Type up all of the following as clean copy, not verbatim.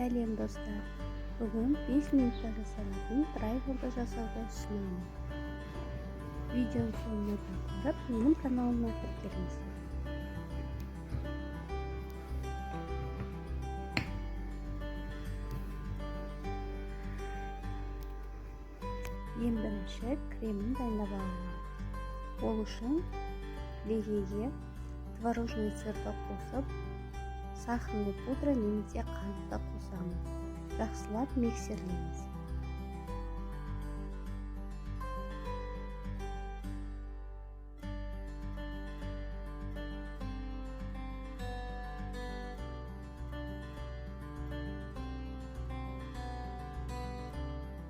Сәлем достар! Бүгін 5 минутта жасалатын трайфлды жасауды ұсынамын. Видеоның соңына дейін қарап, менің каналыма тіркеліңіздер. Ең бірінші кремін дайындап аламын. Ол үшін легеге творожный сырды қосып, сахарный пудра немесе қантты қосамын. Жақсылап миксерлейміз.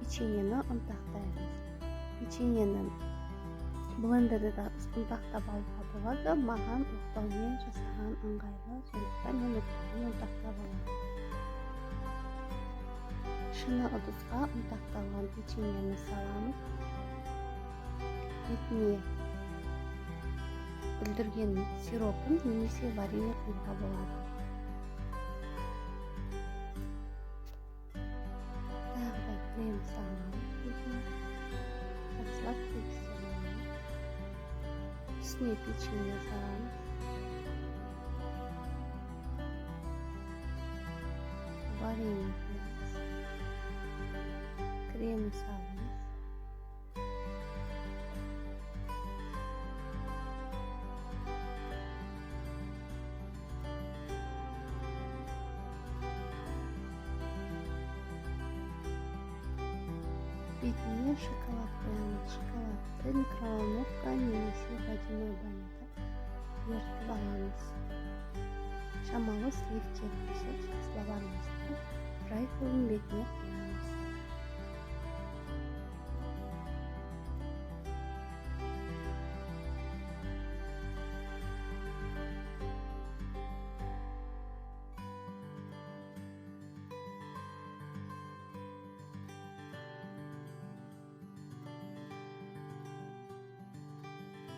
Печеньені ұнтақтаймыз. Печеньені блендерде ұнтақтап алуға болады. Маған оқтаумен жасаған ыңғайлы, сондықтан мен оқтаумен ұнтақтап аламын. Шыны ыдысқа ұнтақталған печеньені саламыз. Бетіне бүлдірген сиропын немесе варенье құюға болады. Крем саламыз. Жақсылап тегістелеміз. Үстіне печенье саламыз. Варенье құямыз. Крем саламыз. Бетіне шоколад қоямыз. Шоколадты микроволновка немесе водяной баняда ерітіп аламыз. Шамалы сливке қосып жақсылап араластырып, трайфлдың бетіне қоямыз.